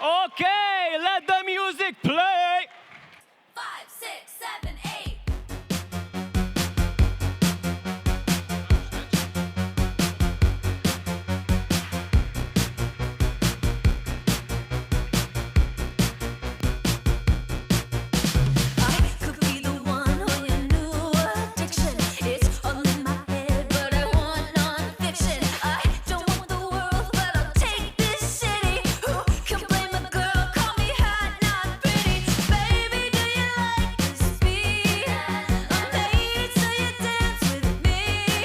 Okay, let the music play. 5, 6, 7, 8. I could be the one on your new addiction. It's all in my head, but I want non-fiction. I don't want the world, but I'll take this city. Who can blame a girl? Call me hot, not pretty. Baby, do you like this beat? I made it so you dance with me.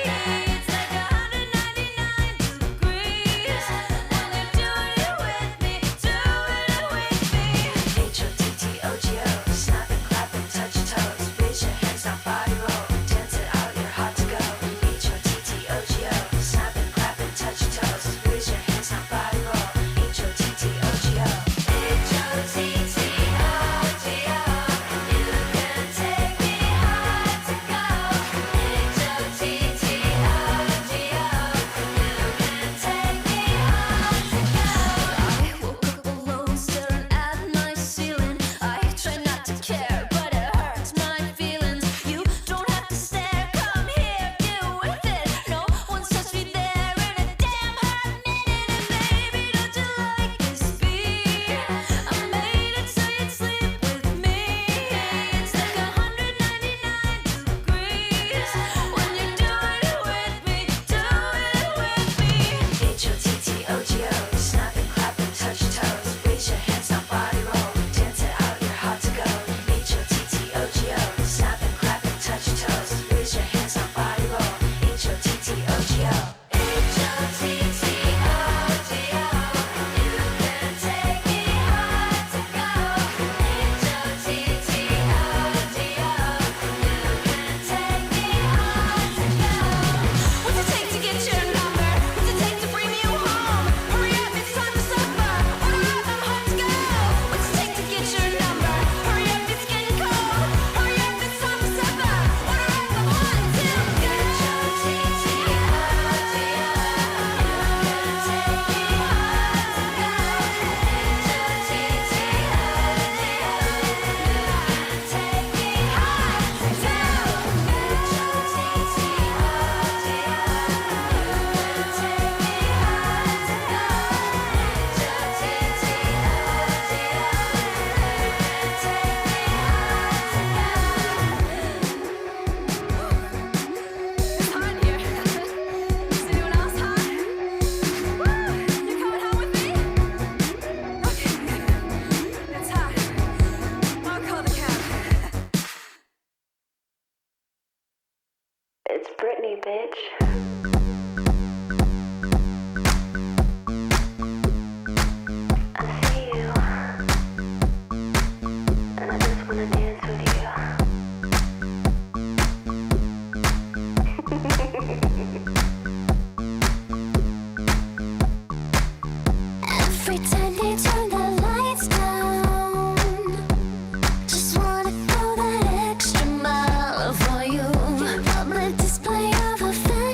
It's like 199 degrees when you're doing it with me, doing it with me. H-O-T-T-O-G-O, snap and clap and touch your toes. Raise your hands, now body roll, dance it out, you're hot to go. H-O-T-T-O-G-O, snap and clap and touch your toes. Raise your hands, now body roll, H-O-T-T-O-G-O. H-O-T-T-O-G-O, you can take me high to go. H-O-T-T-O-G-O, you can take me high to go. I woke up alone, staring at my ceiling. I try not to care, but it hurts my feelings. You don't have to stare, come here, get with it. No one's touched me there in a damn hot minute. And baby, don't you like this beat? I made it so you'd sleep with me. It's like 199 degrees when you're doing it with me, doing it with me. H-O-T-T-O-G-O, snap and clap and touch your toes. Raise your hands, now body roll, dance it out, you're hot to go. H-O-T-T-O-G-O, snap and clap and touch your toes. Raise your hands, now body roll, H-O-T-T-O-G-O. H-O-T-T-O-G-O, you can take me high to go. H-O-T-T-O-G-O, you can take me high to go. What's it take to get your number? What's it take to bring you home? Hurry up, it's time to suffer. Order up, I'm hot to go. What's it take to get your number? Hurry up, it's getting cold. Hurry up, it's time to suffer. Order up, I'm hot to go. It's hot here. Is anyone else hot? Woo! You coming home with me? Okay. It's hot. I'll call the cab. It's Britney, bitch. I see you, and I just wanna dance with you. Every time they turn the lights down, just wanna go that extra mile for you. Public display of affection.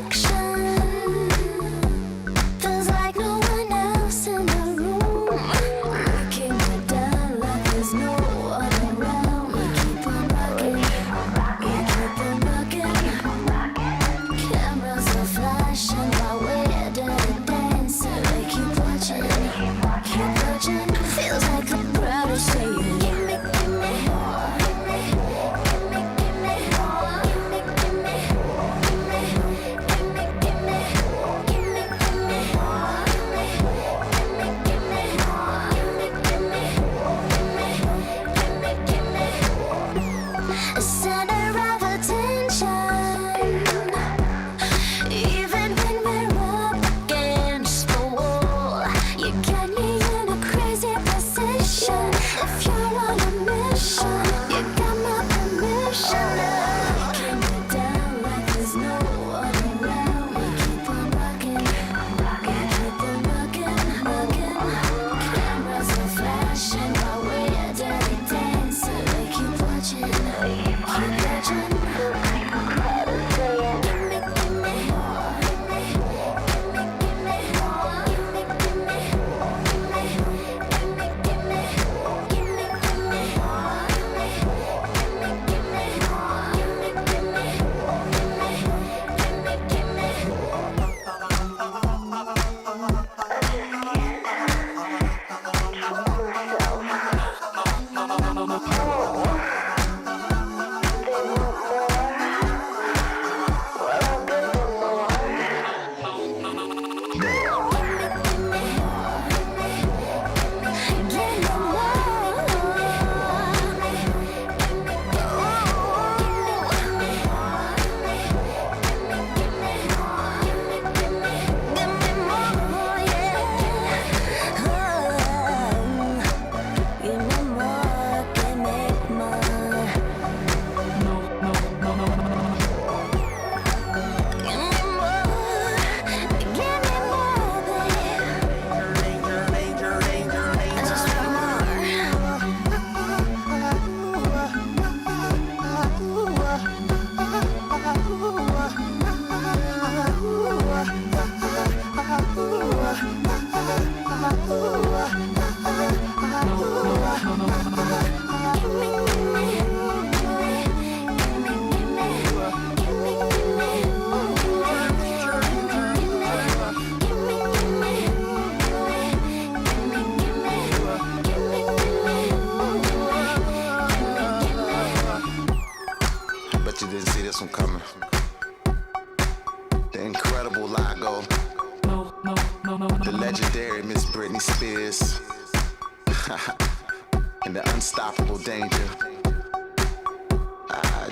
in the unstoppable danger.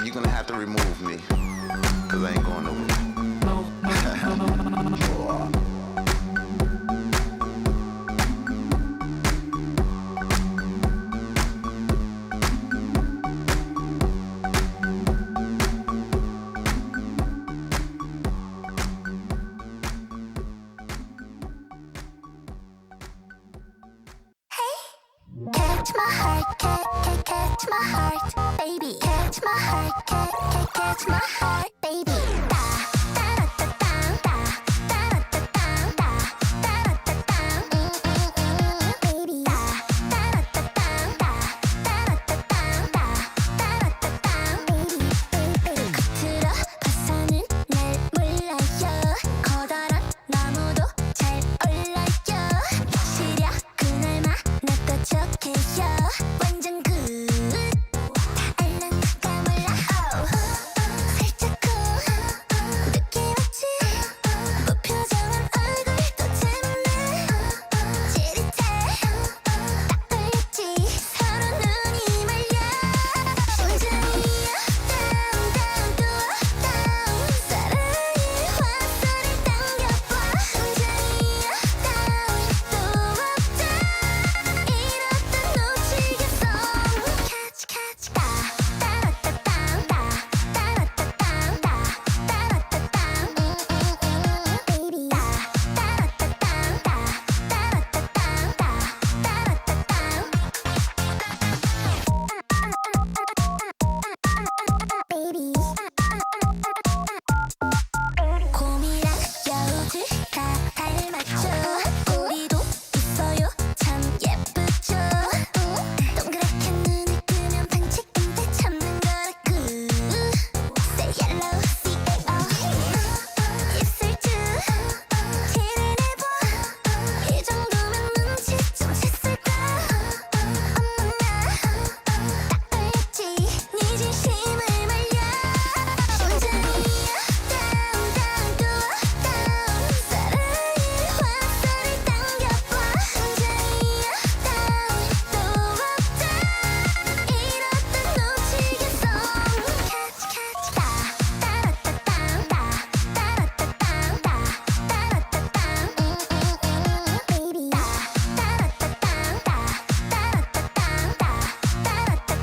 You're gonna have to remove me, cause I ain't going nowhere. Catch my heart, catch my heart, baby. Catch my heart, catch my heart, baby. Da da da da da da da da da da da baby. Da da da da da da da da da baby. 겉으로 봐서는 날 몰라요. 커다란 나무도 잘 올라요. 시력 그날 만났다 척해요. 완전 굿. 다 알랑가 몰라. 살짝 쿵. 느낌 왔지? 무표정한 얼굴도 재밌네. 지릿해. 딱 걸렸지. 서로 눈이 말려. 심장이 down down 또 down. 사랑의 화살을 당겨봐. 심장이 down 또 up down. 이렇다 놓치겠어. Catch catch da da da da da da da da da da baby. Da da da da da da baby. 곰이랑 여우들 다 닮았죠. 우리도 있어요 참 예쁘죠. 동그랗게 눈을 뜨면 반칙인데 참는 거라 굿. Say hello C-A-O. 입술쭉 티를 내봐. 이 정도면 눈치 좀 챘을까. 어머나 딱 걸렸지. 네 진심을 말려. 심장이 down down 또 down. 사랑의 화살을 당겨봐. 심장이 down 또 up down. 이렇다 놓치겠어. Catch catch da da da da da da da da da baby. Da da da da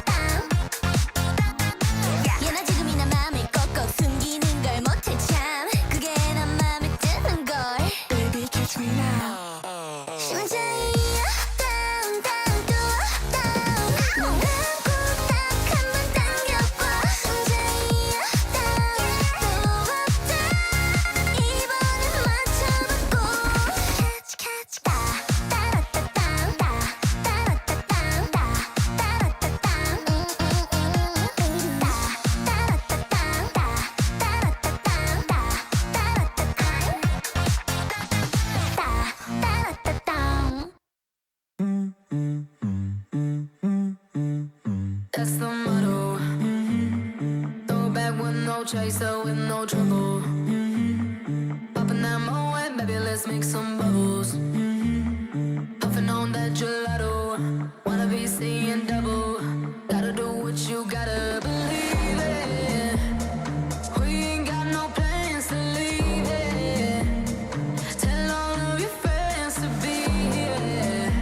da 얘나 지금이나 맘을 꼭꼭 숨기는 걸 못해 참. 그게 난 맘에 드는 걸. Baby catch me now. 심장이 down down 또 down. 눈 감고 딱 한 번 당겨봐. 심장이 down 또 up down. 이번엔 맞춰봤고. Catch catch da da da da da da da da da da baby. Da da da da da da da da That's the motto. Throw it back with no chaser, with no trouble. Popping that Moet, baby, let's make some bubbles. Puffing on that gelato. Wanna be seeing double. Gotta do what you gotta believe it. We ain't got no plans to leave it. Tell all of your friends to be here.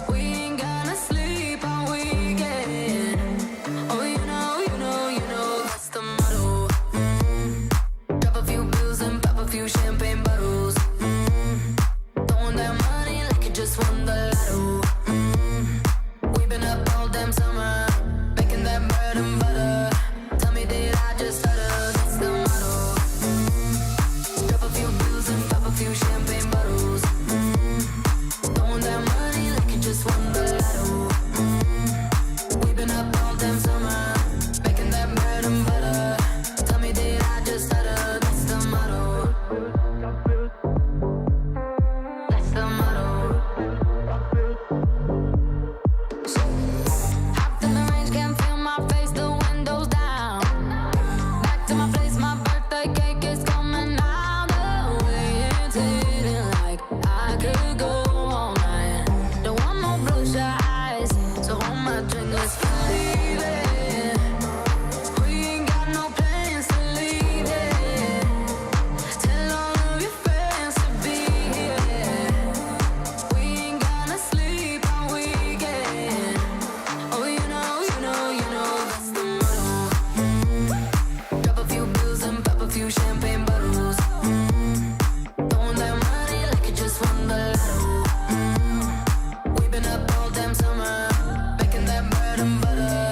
We ain't gonna sleep all weekend. Oh, you know, that's the motto. Drop a few bills and pop a few champagne bottles. Throwing that money like it just won the lotto. We've been up all damn summer, making that bread and butter. Tell me, did I just stutter? That's the motto. Drop a few bills and pop a few champagne bottles. Throwing that money like it just won the lotto. We've been up all damn summer, making that bread and butter. Tell me, did I just stutter? That's the motto. That's the motto. Hopped in the range, can't feel my face, the windows down. Back to my place, my birthday cake is coming out. The way it's hitting like I could go all night. Don't want no blue shot. drink, let's leave it. We ain't got no plans to leave it. Tell all of your friends to be here. We ain't gonna sleep all weekend. Oh, you know, that's the motto. Drop a few bills and pop a few champagne bottles. Throwing that money like you just won the lotto. We've been up all damn summer, making that bread and butter.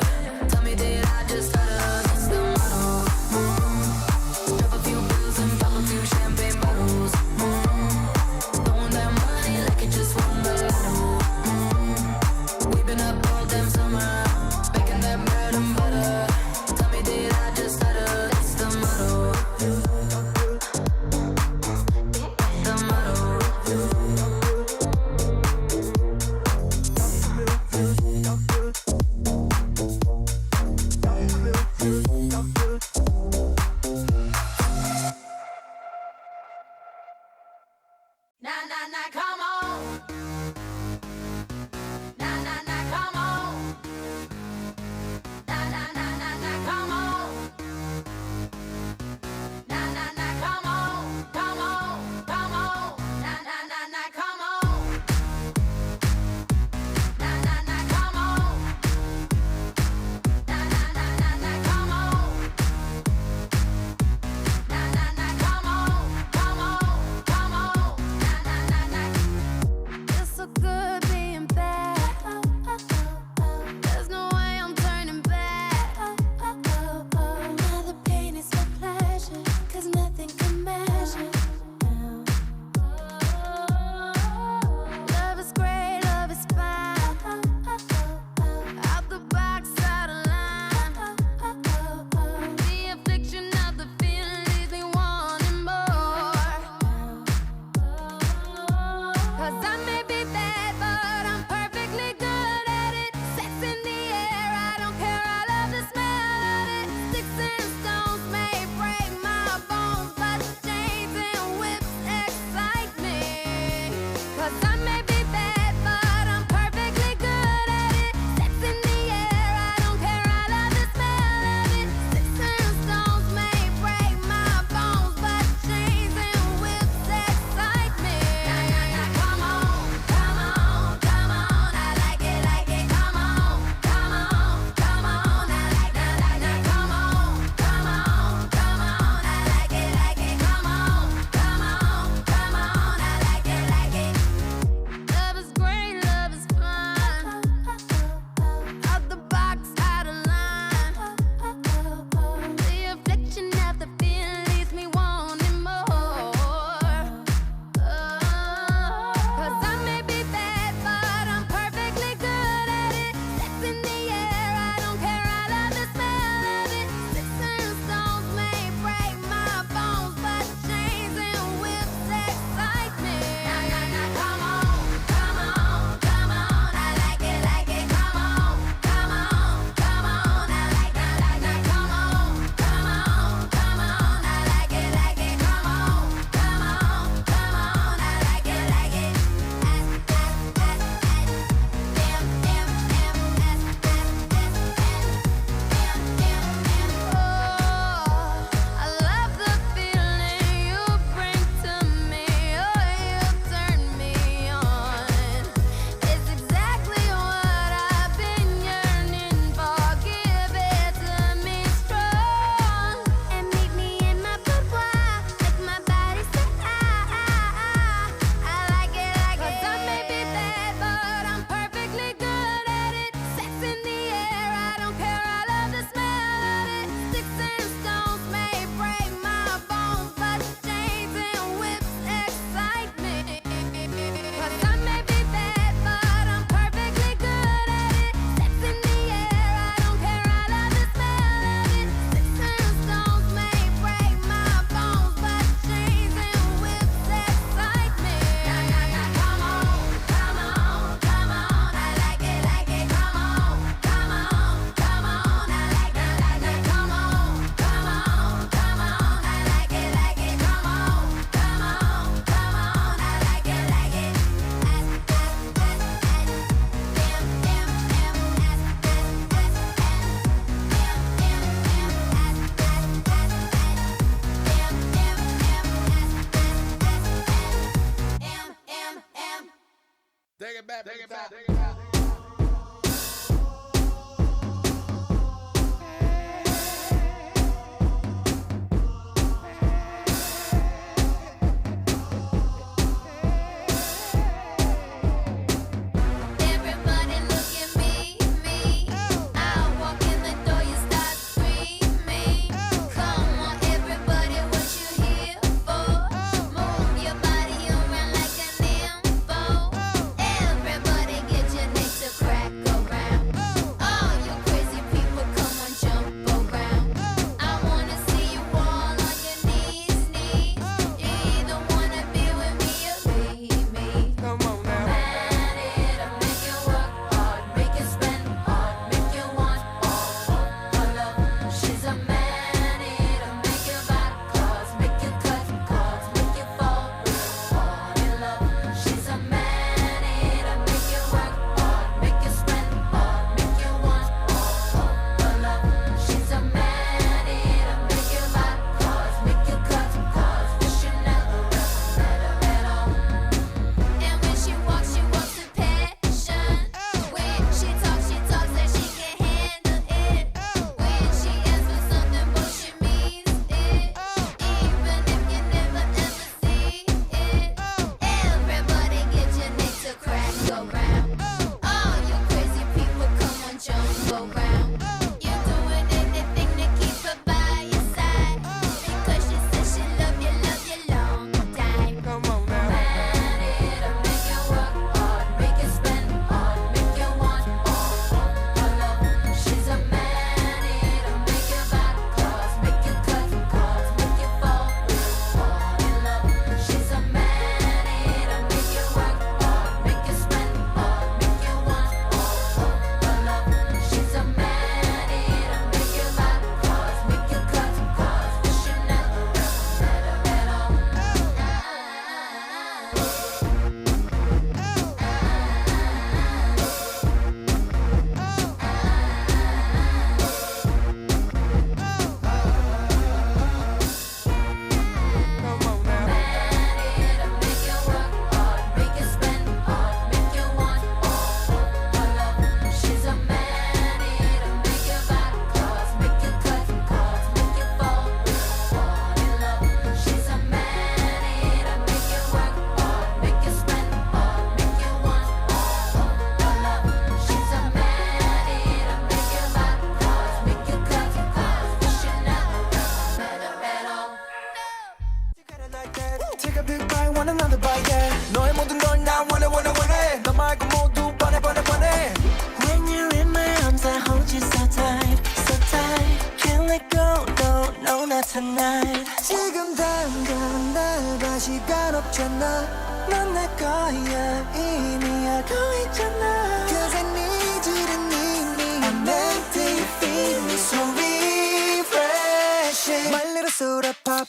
tonight. 지금 당장 날 봐 시간 없잖아. 넌 내 거야 이미 알고 있잖아. Cause I need you to need me. I'm meant to feed me so refreshing. My little soda pop.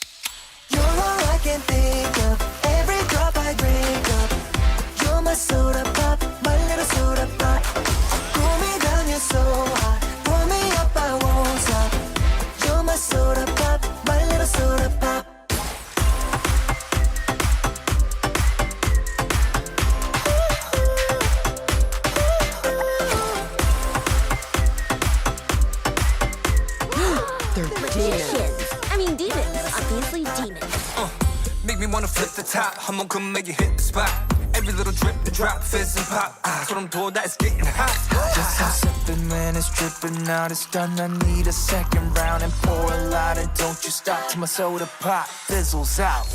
You're all I can think of. Every drop I drink up. You're my soda pop. My little soda pop. Cool me down, you're so hot. Pull me up, I won't stop. You're my soda pop. My little soda pop. Obviously demons. Make me wanna flip the top. 한번 come make you hit the spot. Every little drip and drop, fizz and pop. 소름 돋아, it's getting hot. Just I'm sipping when it's dripping out. It's done. I need a second round and pour a lot. And don't you stop till my soda pop fizzles out.